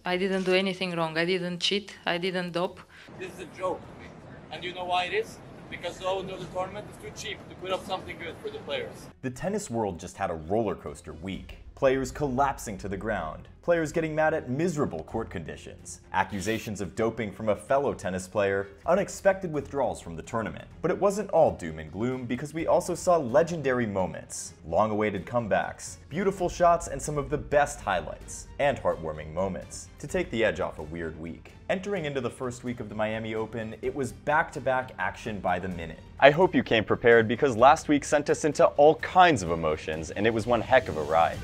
I didn't do anything wrong. I didn't cheat. I didn't dope. This is a joke. And you know why it is? Because the owner of the tournament is too cheap to put up something good for the players. The tennis world just had a roller coaster week. Players collapsing to the ground, players getting mad at miserable court conditions, accusations of doping from a fellow tennis player, unexpected withdrawals from the tournament. But it wasn't all doom and gloom, because we also saw legendary moments, long-awaited comebacks, beautiful shots, and some of the best highlights, and heartwarming moments, to take the edge off a weird week. Entering into the first week of the Miami Open, it was back-to-back action by the minute. I hope you came prepared, because last week sent us into all kinds of emotions, and it was one heck of a ride.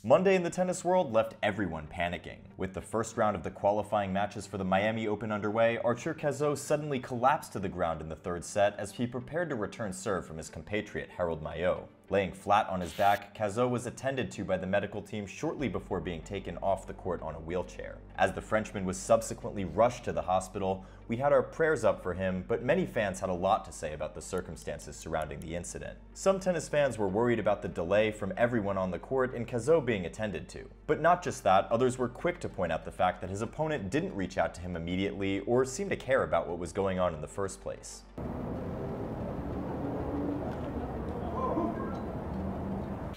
Monday in the tennis world left everyone panicking. With the first round of the qualifying matches for the Miami Open underway, Arthur Cazaux suddenly collapsed to the ground in the third set as he prepared to return serve from his compatriot Harold Mayot. Laying flat on his back, Cazaux was attended to by the medical team shortly before being taken off the court on a wheelchair. As the Frenchman was subsequently rushed to the hospital, we had our prayers up for him, but many fans had a lot to say about the circumstances surrounding the incident. Some tennis fans were worried about the delay from everyone on the court and Cazaux being attended to. But not just that, others were quick to point out the fact that his opponent didn't reach out to him immediately or seem to care about what was going on in the first place.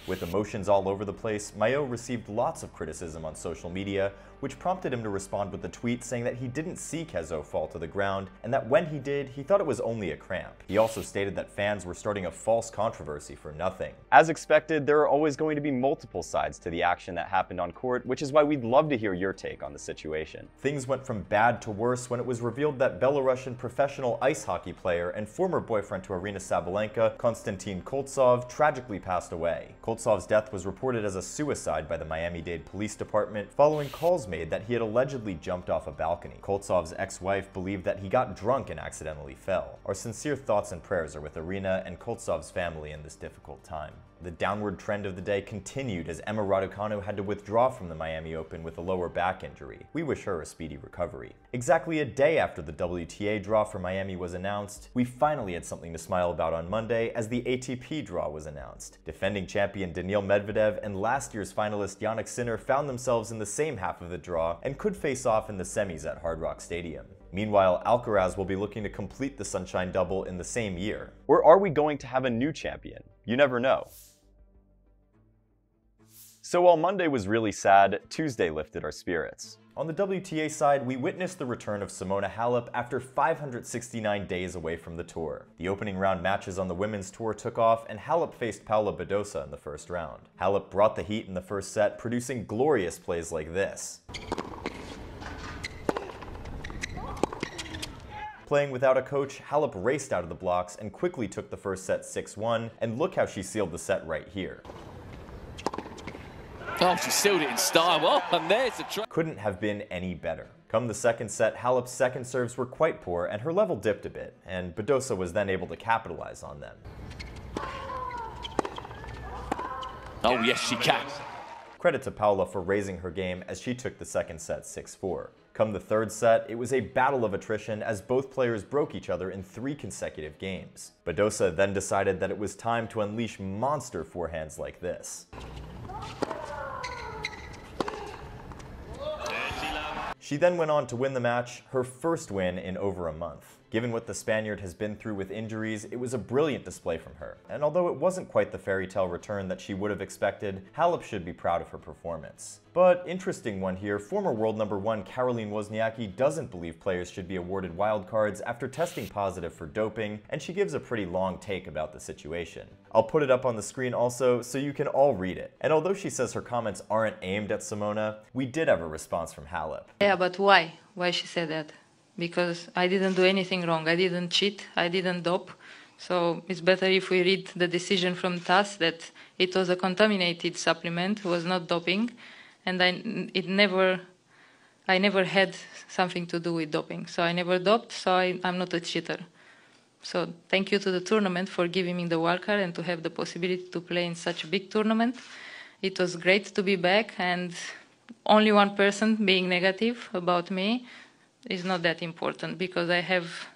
With emotions all over the place, Mayot received lots of criticism on social media, which prompted him to respond with a tweet saying that he didn't see Cazaux fall to the ground, and that when he did, he thought it was only a cramp. He also stated that fans were starting a false controversy for nothing. As expected, there are always going to be multiple sides to the action that happened on court, which is why we'd love to hear your take on the situation. Things went from bad to worse when it was revealed that Belarusian professional ice hockey player and former boyfriend to Arina Sabalenka, Konstantin Courtside, tragically passed away. Courtside's death was reported as a suicide by the Miami-Dade Police Department following calls made that he had allegedly jumped off a balcony. Courtside's ex-wife believed that he got drunk and accidentally fell. Our sincere thoughts and prayers are with Arina and Courtside's family in this difficult time. The downward trend of the day continued as Emma Raducanu had to withdraw from the Miami Open with a lower back injury. We wish her a speedy recovery. Exactly a day after the WTA draw for Miami was announced, we finally had something to smile about on Monday as the ATP draw was announced. Defending champion Daniil Medvedev and last year's finalist Jannik Sinner found themselves in the same half of the draw and could face off in the semis at Hard Rock Stadium. Meanwhile, Alcaraz will be looking to complete the Sunshine Double in the same year. Or are we going to have a new champion? You never know. So while Monday was really sad, Tuesday lifted our spirits. On the WTA side, we witnessed the return of Simona Halep after 569 days away from the tour. The opening round matches on the women's tour took off, and Halep faced Paula Badosa in the first round. Halep brought the heat in the first set, producing glorious plays like this. Playing without a coach, Halep raced out of the blocks and quickly took the first set 6-1, and look how she sealed the set right here. Oh, she sealed it in style. Well, and there's the try. Couldn't have been any better. Come the second set, Halep's second serves were quite poor and her level dipped a bit, and Badosa was then able to capitalize on them. Oh, yes, she can. Credit to Paula for raising her game as she took the second set 6-4. Come the third set, it was a battle of attrition as both players broke each other in 3 consecutive games. Badosa then decided that it was time to unleash monster forehands like this. She then went on to win the match, her first win in over a month. Given what the Spaniard has been through with injuries, it was a brilliant display from her. And although it wasn't quite the fairy tale return that she would have expected, Halep should be proud of her performance. But interesting one here, former world number 1 Caroline Wozniacki doesn't believe players should be awarded wildcards after testing positive for doping, and she gives a pretty long take about the situation. I'll put it up on the screen also so you can all read it. And although she says her comments aren't aimed at Simona, we did have a response from Halep. Yeah, but why? Why she said that? Because I didn't do anything wrong. I didn't cheat. I didn't dope. So it's better if we read the decision from TAS that it was a contaminated supplement, was not doping, and I never had something to do with doping. So I never doped, so I'm not a cheater. So thank you to the tournament for giving me the wildcard and to have the possibility to play in such a big tournament. It was great to be back, and only one person being negative about me is not that important because I have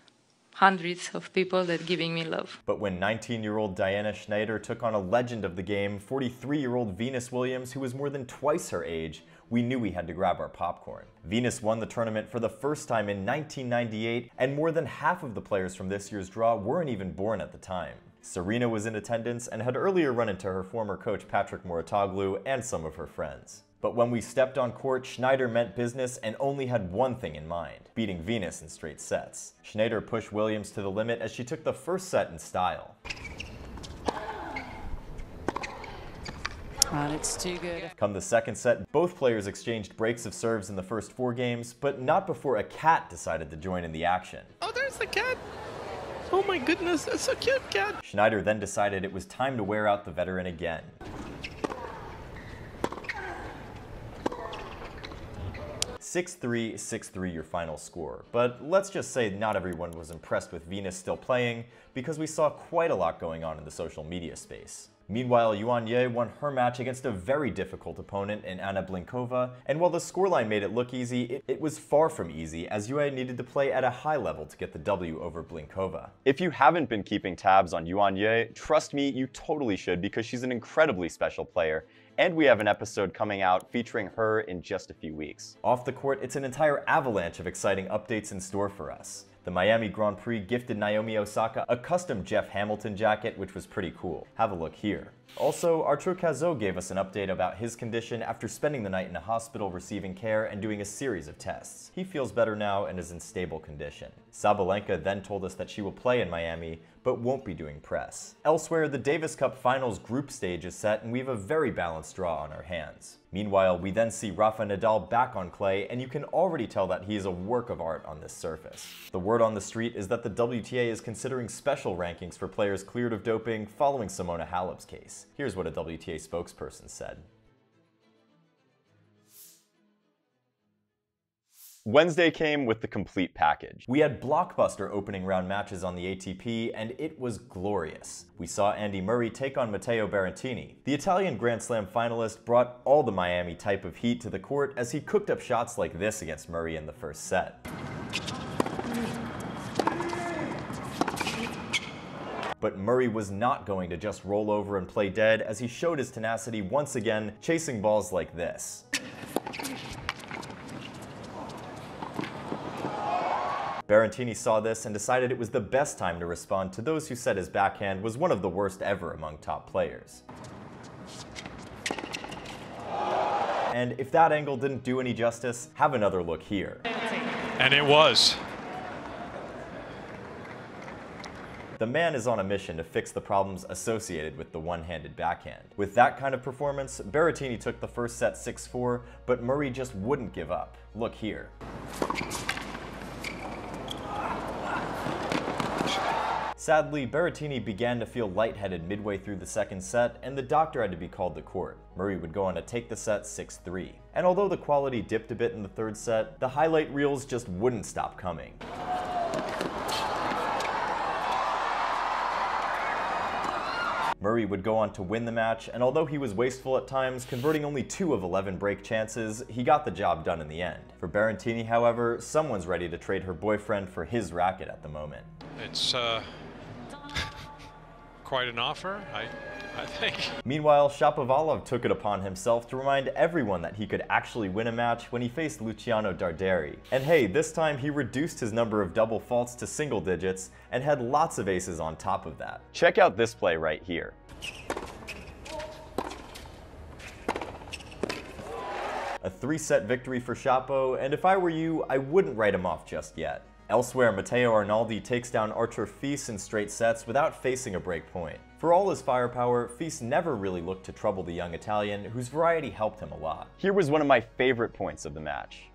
hundreds of people that giving me love. But when 19-year-old Diana Schneider took on a legend of the game, 43-year-old Venus Williams, who was more than twice her age, we knew we had to grab our popcorn. Venus won the tournament for the first time in 1998, and more than half of the players from this year's draw weren't even born at the time. Serena was in attendance and had earlier run into her former coach Patrick Mouratoglou and some of her friends. But when we stepped on court, Schneider meant business and only had one thing in mind: beating Venus in straight sets. Schneider pushed Williams to the limit as she took the first set in style. It's too good. Come the second set, both players exchanged breaks of serves in the first 4 games, but not before a cat decided to join in the action. Oh, there's the cat! Oh my goodness, that's a cute cat! Schneider then decided it was time to wear out the veteran again. 6-3, 6-3 your final score. But let's just say not everyone was impressed with Venus still playing, because we saw quite a lot going on in the social media space. Meanwhile, Yuan Ye won her match against a very difficult opponent in Anna Blinkova, and while the scoreline made it look easy, it was far from easy, as Yue needed to play at a high level to get the W over Blinkova. If you haven't been keeping tabs on Yuan Ye, trust me, you totally should, because she's an incredibly special player, and we have an episode coming out featuring her in just a few weeks. Off the court, it's an entire avalanche of exciting updates in store for us. The Miami Grand Prix gifted Naomi Osaka a custom Jeff Hamilton jacket, which was pretty cool. Have a look here. Also, Arthur Cazot gave us an update about his condition after spending the night in a hospital receiving care and doing a series of tests. He feels better now and is in stable condition. Sabalenka then told us that she will play in Miami, but won't be doing press. Elsewhere, the Davis Cup Finals group stage is set, and we have a very balanced draw on our hands. Meanwhile, we then see Rafa Nadal back on clay, and you can already tell that he is a work of art on this surface. The word on the street is that the WTA is considering special rankings for players cleared of doping following Simona Halep's case. Here's what a WTA spokesperson said. Wednesday came with the complete package. We had blockbuster opening round matches on the ATP, and it was glorious. We saw Andy Murray take on Matteo Berrettini. The Italian Grand Slam finalist brought all the Miami type of heat to the court as he cooked up shots like this against Murray in the first set. But Murray was not going to just roll over and play dead, as he showed his tenacity once again, chasing balls like this. Berrettini saw this and decided it was the best time to respond to those who said his backhand was one of the worst ever among top players. And if that angle didn't do any justice, have another look here. And it was. The man is on a mission to fix the problems associated with the one-handed backhand. With that kind of performance, Berrettini took the first set 6-4, but Murray just wouldn't give up. Look here. Sadly, Berrettini began to feel lightheaded midway through the second set, and the doctor had to be called to court. Murray would go on to take the set 6-3. And although the quality dipped a bit in the third set, the highlight reels just wouldn't stop coming. Murray would go on to win the match, and although he was wasteful at times, converting only 2 of 11 break chances, he got the job done in the end. For Berrettini, however, someone's ready to trade her boyfriend for his racket at the moment. It's quite an offer, I think. Meanwhile, Shapovalov took it upon himself to remind everyone that he could actually win a match when he faced Luciano Darderi. And hey, this time he reduced his number of double faults to single digits and had lots of aces on top of that. Check out this play right here. A 3-set victory for Shapo, and if I were you, I wouldn't write him off just yet. Elsewhere, Matteo Arnaldi takes down Artur Fils in straight sets without facing a break point. For all his firepower, Fils never really looked to trouble the young Italian, whose variety helped him a lot. Here was one of my favorite points of the match.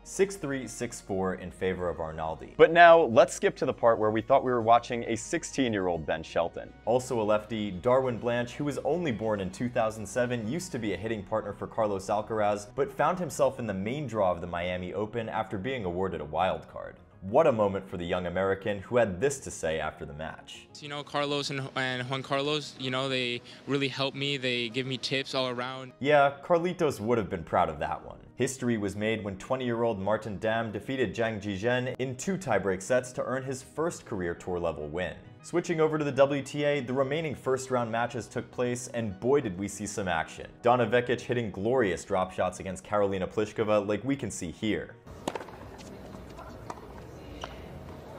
6-3, 6-4 in favor of Arnaldi. But now, let's skip to the part where we thought we were watching a 16-year-old Ben Shelton. Also a lefty, Darwin Blanche, who was only born in 2007, used to be a hitting partner for Carlos Alcaraz, but found himself in the main draw of the Miami Open after being awarded a wild card. What a moment for the young American, who had this to say after the match. You know, Carlos and Juan Carlos, you know, they really helped me. They give me tips all around. Yeah, Carlitos would have been proud of that one. History was made when 20-year-old Martin Dam defeated Zhang Jizhen in 2 tiebreak sets to earn his first career tour-level win. Switching over to the WTA, the remaining first-round matches took place, and boy did we see some action. Donna Vekic hitting glorious drop shots against Karolina Pliskova like we can see here.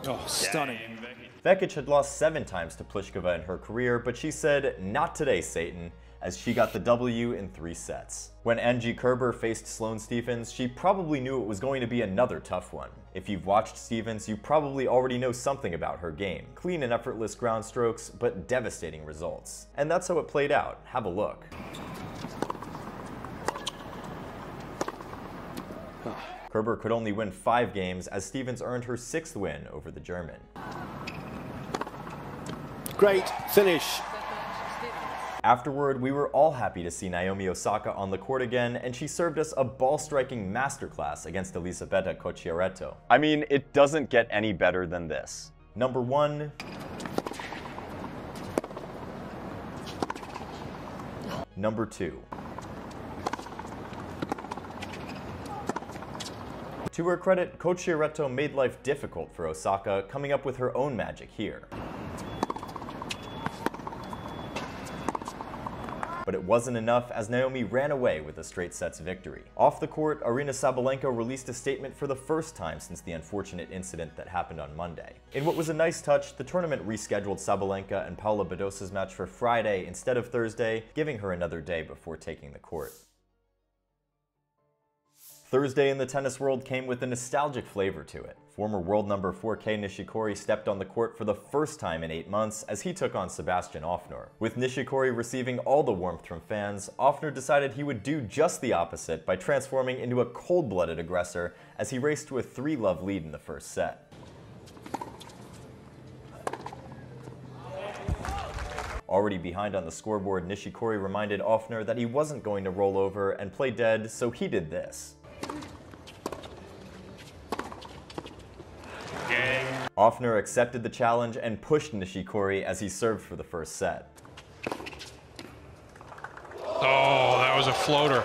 Oh, stunning. Vekic had lost 7 times to Pliskova in her career, but she said, "Not today, Satan," as she got the W in 3 sets. When Angie Kerber faced Sloane Stephens, she probably knew it was going to be another tough one. If you've watched Stephens, you probably already know something about her game. Clean and effortless ground strokes, but devastating results. And that's how it played out. Have a look. Kerber could only win 5 games as Stephens earned her 6th win over the German. Great finish. Afterward, we were all happy to see Naomi Osaka on the court again, and she served us a ball-striking masterclass against Elisabetta Cocciaretto. I mean, it doesn't get any better than this. Number 1. Number 2. To her credit, Cocciaretto made life difficult for Osaka, coming up with her own magic here. But it wasn't enough, as Naomi ran away with a straight sets victory. Off the court, Aryna Sabalenka released a statement for the first time since the unfortunate incident that happened on Monday. In what was a nice touch, the tournament rescheduled Sabalenka and Paula Badosa's match for Friday instead of Thursday, giving her another day before taking the court. Thursday in the tennis world came with a nostalgic flavor to it. Former world number 4 Kei Nishikori stepped on the court for the first time in 8 months as he took on Sebastian Ofner. With Nishikori receiving all the warmth from fans, Ofner decided he would do just the opposite by transforming into a cold-blooded aggressor as he raced to a 3-love lead in the first set. Already behind on the scoreboard, Nishikori reminded Ofner that he wasn't going to roll over and play dead, so he did this. Ofner accepted the challenge and pushed Nishikori as he served for the first set. Oh, that was a floater.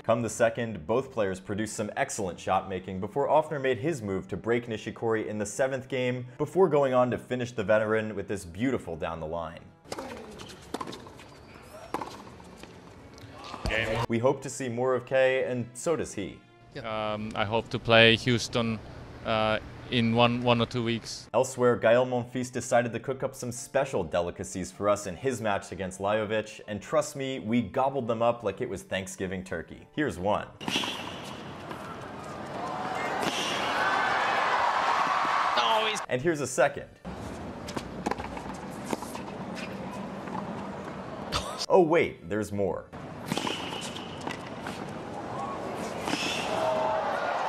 Come the second, both players produced some excellent shot making before Ofner made his move to break Nishikori in the 7th game, before going on to finish the veteran with this beautiful down the line. We hope to see more of Kei, and so does he. I hope to play Houston in one or 2 weeks. Elsewhere, Gael Monfils decided to cook up some special delicacies for us in his match against Lajovic, and trust me, we gobbled them up like it was Thanksgiving turkey. Here's one. And here's a second. Oh wait, there's more.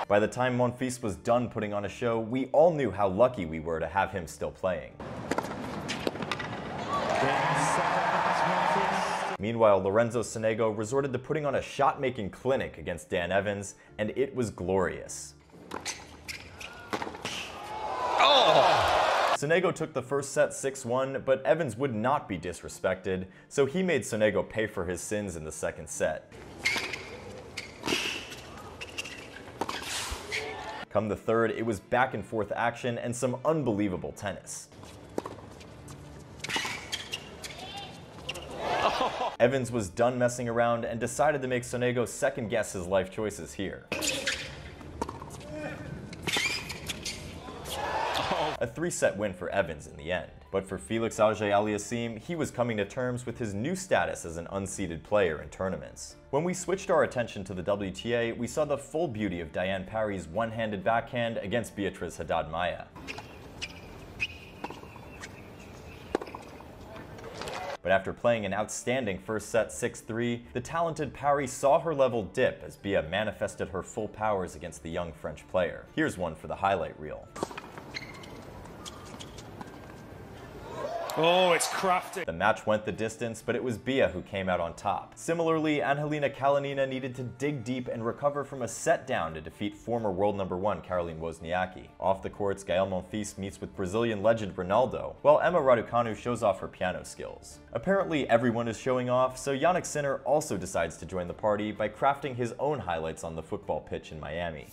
By the time Monfils was done putting on a show, we all knew how lucky we were to have him still playing. Meanwhile, Lorenzo Sonego resorted to putting on a shot-making clinic against Dan Evans, and it was glorious. Sonego took the first set 6-1, but Evans would not be disrespected, so he made Sonego pay for his sins in the second set. Come the third, it was back and forth action and some unbelievable tennis. Evans was done messing around and decided to make Sonego second guess his life choices here. A 3-set win for Evans in the end. But for Felix Auger-Aliassime, he was coming to terms with his new status as an unseeded player in tournaments. When we switched our attention to the WTA, we saw the full beauty of Diane Parry's one-handed backhand against Beatriz Haddad-Maia. But after playing an outstanding first set 6-3, the talented Parry saw her level dip as Bia manifested her full powers against the young French player. Here's one for the highlight reel. Oh, it's crafty. The match went the distance, but it was Bia who came out on top. Similarly, Angelina Kalinina needed to dig deep and recover from a set down to defeat former world number 1 Caroline Wozniacki. Off the courts, Gael Monfils meets with Brazilian legend Ronaldo, while Emma Raducanu shows off her piano skills. Apparently everyone is showing off, so Jannik Sinner also decides to join the party by crafting his own highlights on the football pitch in Miami.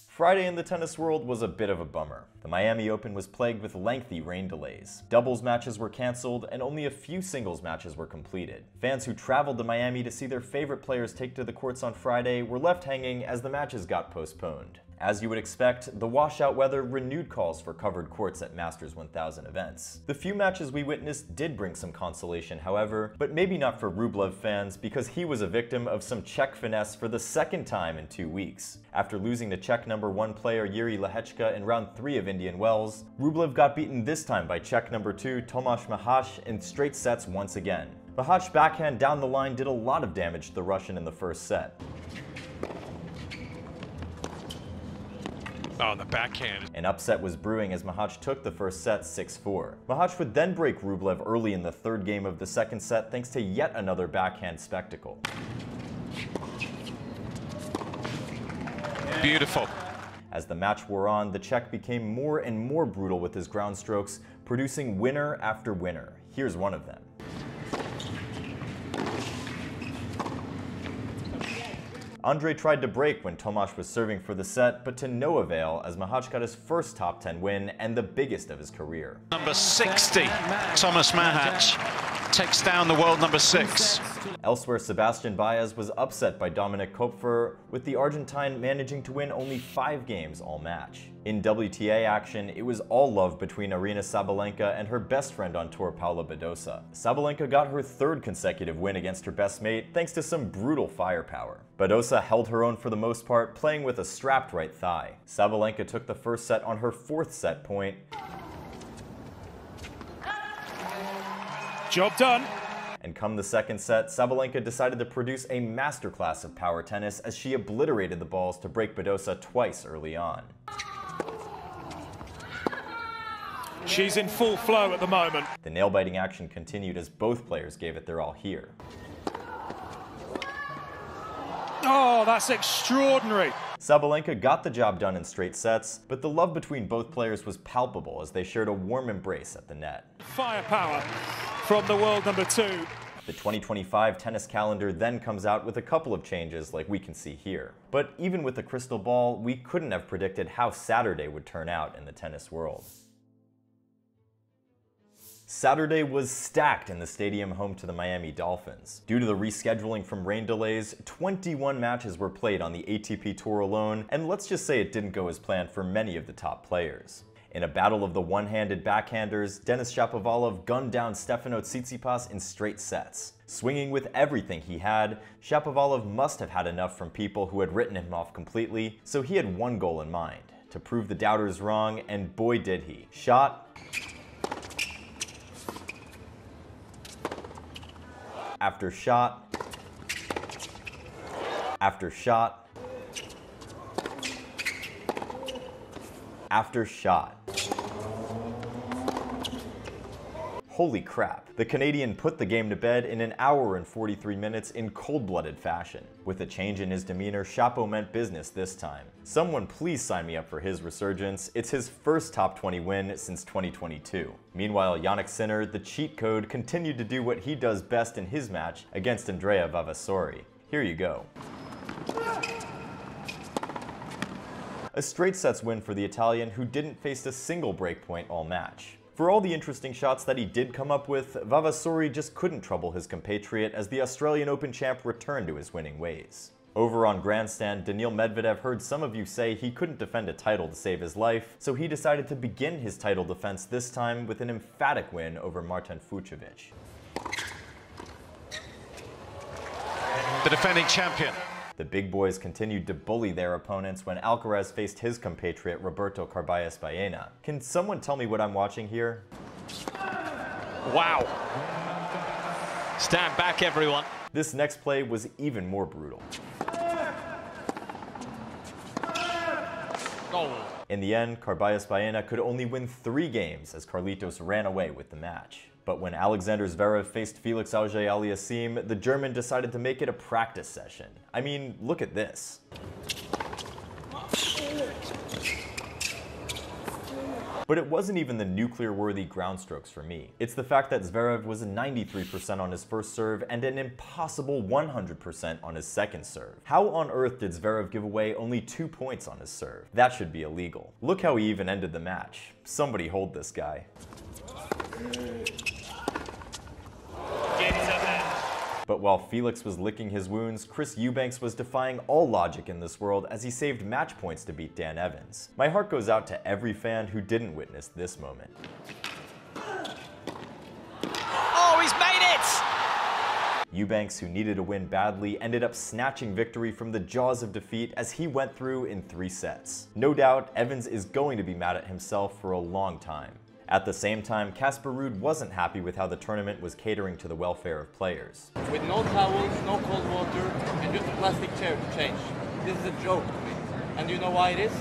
Friday in the tennis world was a bit of a bummer. The Miami Open was plagued with lengthy rain delays. Doubles matches were cancelled, and only a few singles matches were completed. Fans who traveled to Miami to see their favorite players take to the courts on Friday were left hanging as the matches got postponed. As you would expect, the washout weather renewed calls for covered courts at Masters 1000 events. The few matches we witnessed did bring some consolation, however, but maybe not for Rublev fans because he was a victim of some Czech finesse for the second time in 2 weeks. After losing to Czech #1 player Jiří Lehečka in round 3 of Indian Wells, Rublev got beaten this time by Czech #2 Tomáš Maháč in straight sets once again. Maháč's backhand down the line did a lot of damage to the Russian in the first set. Oh, the backhand. An upset was brewing as Maháč took the first set 6-4. Maháč would then break Rublev early in the third game of the second set thanks to yet another backhand spectacle. Beautiful. As the match wore on, the Czech became more and more brutal with his ground strokes, producing winner after winner. Here's one of them. Andre tried to break when Tomáš was serving for the set, but to no avail as Maháč got his first top 10 win and the biggest of his career. Number 60, Tomáš Maháč takes down the world number 6. Elsewhere, Sebastian Baez was upset by Dominik Kopfer, with the Argentine managing to win only 5 games all match. In WTA action, it was all love between Aryna Sabalenka and her best friend on tour, Paula Badosa. Sabalenka got her 3rd consecutive win against her best mate thanks to some brutal firepower. Badosa held her own for the most part, playing with a strapped right thigh. Sabalenka took the first set on her 4th set point. Job done. And come the second set, Sabalenka decided to produce a masterclass of power tennis as she obliterated the balls to break Badosa twice early on. She's in full flow at the moment. The nail-biting action continued as both players gave it their all here. Oh, that's extraordinary. Sabalenka got the job done in straight sets, but the love between both players was palpable as they shared a warm embrace at the net. Firepower from the world number 2. The 2025 tennis calendar then comes out with a couple of changes like we can see here. But even with the crystal ball, we couldn't have predicted how Saturday would turn out in the tennis world. Saturday was stacked in the stadium home to the Miami Dolphins. Due to the rescheduling from rain delays, 21 matches were played on the ATP Tour alone, and let's just say it didn't go as planned for many of the top players. In a battle of the one-handed backhanders, Denis Shapovalov gunned down Stefano Tsitsipas in straight sets. Swinging with everything he had, Shapovalov must have had enough from people who had written him off completely, so he had one goal in mind: to prove the doubters wrong, and boy did he. Shot after shot, after shot, after shot. Holy crap. The Canadian put the game to bed in an hour and 43 minutes in cold-blooded fashion. With a change in his demeanor, Shapo meant business this time. Someone please sign me up for his resurgence. It's his first top 20 win since 2022. Meanwhile, Jannik Sinner, the cheat code, continued to do what he does best in his match against Andrea Vavasori. Here you go. A straight sets win for the Italian, who didn't face a single breakpoint all match. For all the interesting shots that he did come up with, Vavasori just couldn't trouble his compatriot as the Australian Open champ returned to his winning ways. Over on Grandstand, Daniil Medvedev heard some of you say he couldn't defend a title to save his life, so he decided to begin his title defense this time with an emphatic win over Martin Fucsovics. The defending champion. The big boys continued to bully their opponents when Alcaraz faced his compatriot Roberto Carballes Baena. Can someone tell me what I'm watching here? Wow. Stand back, everyone. This next play was even more brutal. Oh. In the end, Carballes Baena could only win 3 games as Carlitos ran away with the match. But when Alexander Zverev faced Felix Auger-Aliassime, the German decided to make it a practice session. I mean, look at this. But it wasn't even the nuclear-worthy ground strokes for me. It's the fact that Zverev was 93% on his first serve and an impossible 100% on his second serve. How on earth did Zverev give away only 2 points on his serve? That should be illegal. Look how he even ended the match. Somebody hold this guy. But while Felix was licking his wounds, Chris Eubanks was defying all logic in this world as he saved match points to beat Dan Evans. My heart goes out to every fan who didn't witness this moment. Oh, he's made it! Eubanks, who needed a win badly, ended up snatching victory from the jaws of defeat as he went through in 3 sets. No doubt, Evans is going to be mad at himself for a long time. At the same time, Casper Ruud wasn't happy with how the tournament was catering to the welfare of players. With no towels, no cold water, and just a plastic chair to change. This is a joke to me. And you know why it is?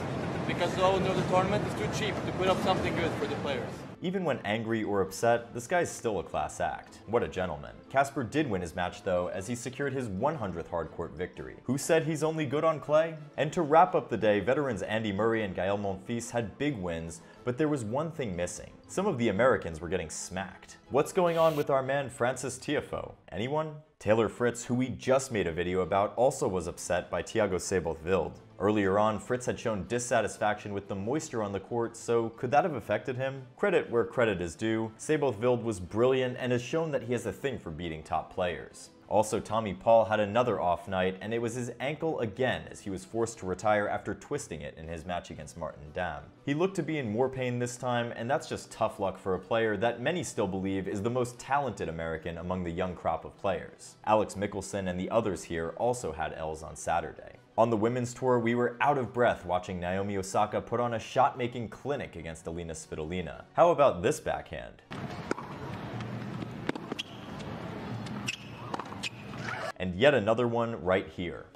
Because the owner of the tournament is too cheap to put up something good for the players. Even when angry or upset, this guy's still a class act. What a gentleman. Casper did win his match though, as he secured his 100th hardcourt victory. Who said he's only good on clay? And to wrap up the day, veterans Andy Murray and Gael Monfils had big wins, but there was one thing missing. Some of the Americans were getting smacked. What's going on with our man Francis Tiafoe? Anyone? Taylor Fritz, who we just made a video about, also was upset by Thiago Seyboth Wild. Earlier on, Fritz had shown dissatisfaction with the moisture on the court, so could that have affected him? Credit where credit is due, Seyboth Wild was brilliant and has shown that he has a thing for beating top players. Also, Tommy Paul had another off night, and it was his ankle again as he was forced to retire after twisting it in his match against Martin Dam. He looked to be in more pain this time, and that's just tough luck for a player that many still believe is the most talented American among the young crop of players. Alex Mickelson and the others here also had L's on Saturday. On the women's tour, we were out of breath watching Naomi Osaka put on a shot-making clinic against Alina Svitolina. How about this backhand? And yet another one right here.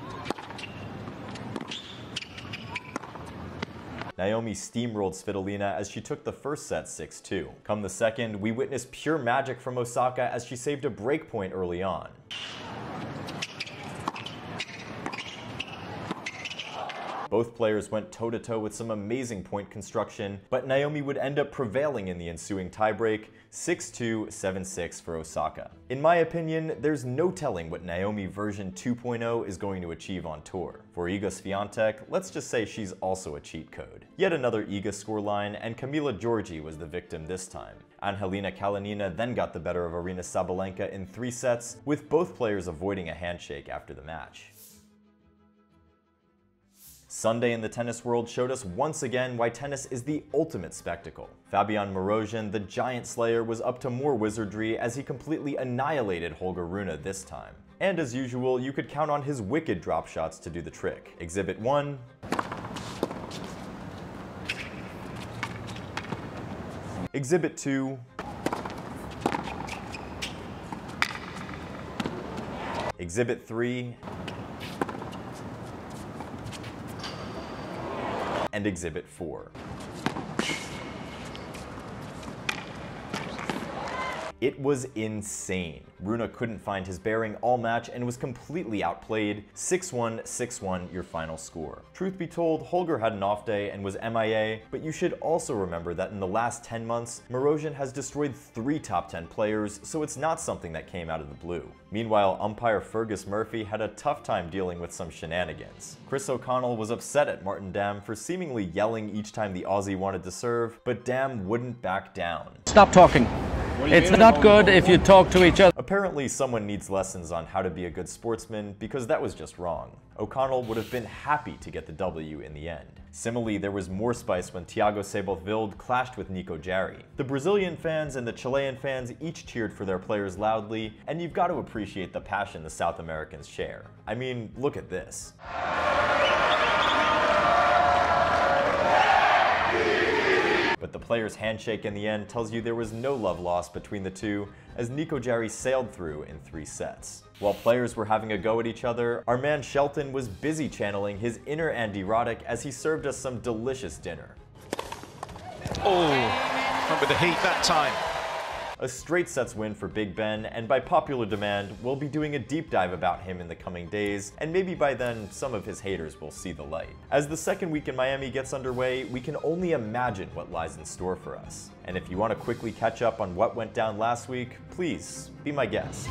Naomi steamrolled Svitolina as she took the first set 6-2. Come the second, we witnessed pure magic from Osaka as she saved a break point early on. Both players went toe-to-toe with some amazing point construction, but Naomi would end up prevailing in the ensuing tiebreak, 6-2, 7-6 for Osaka. In my opinion, there's no telling what Naomi version 2.0 is going to achieve on tour. For Iga Swiatek, let's just say she's also a cheat code. Yet another Iga scoreline, and Camila Giorgi was the victim this time. Angelina Kalinina then got the better of Aryna Sabalenka in 3 sets, with both players avoiding a handshake after the match. Sunday in the tennis world showed us once again why tennis is the ultimate spectacle. Fabian Marozhin, the giant slayer, was up to more wizardry as he completely annihilated Holger Rune this time. And as usual, you could count on his wicked drop shots to do the trick. Exhibit 1. Exhibit 2. Exhibit 3. And Exhibit 4. It was insane. Rune couldn't find his bearing all match and was completely outplayed. 6-1, 6-1 your final score. Truth be told, Holger had an off day and was MIA, but you should also remember that in the last 10 months, Marozhin has destroyed 3 top 10 players, so it's not something that came out of the blue. Meanwhile, umpire Fergus Murphy had a tough time dealing with some shenanigans. Chris O'Connell was upset at Martin Dam for seemingly yelling each time the Aussie wanted to serve, but Dam wouldn't back down. Stop talking. It's not good if you talk to each other. Apparently someone needs lessons on how to be a good sportsman, because that was just wrong. O'Connell would have been happy to get the W in the end. Similarly, there was more spice when Thiago Seyboth Wild clashed with Nico Jarry. The Brazilian fans and the Chilean fans each cheered for their players loudly, and you've got to appreciate the passion the South Americans share. I mean, look at this. But the players' handshake in the end tells you there was no love lost between the two, as Nico Jarry sailed through in 3 sets. While players were having a go at each other, our man Shelton was busy channeling his inner Andy Roddick as he served us some delicious dinner. Oh, went with the heat that time. A straight sets win for Big Ben, and by popular demand, we'll be doing a deep dive about him in the coming days, and maybe by then, some of his haters will see the light. As the second week in Miami gets underway, we can only imagine what lies in store for us. And if you want to quickly catch up on what went down last week, please be my guest.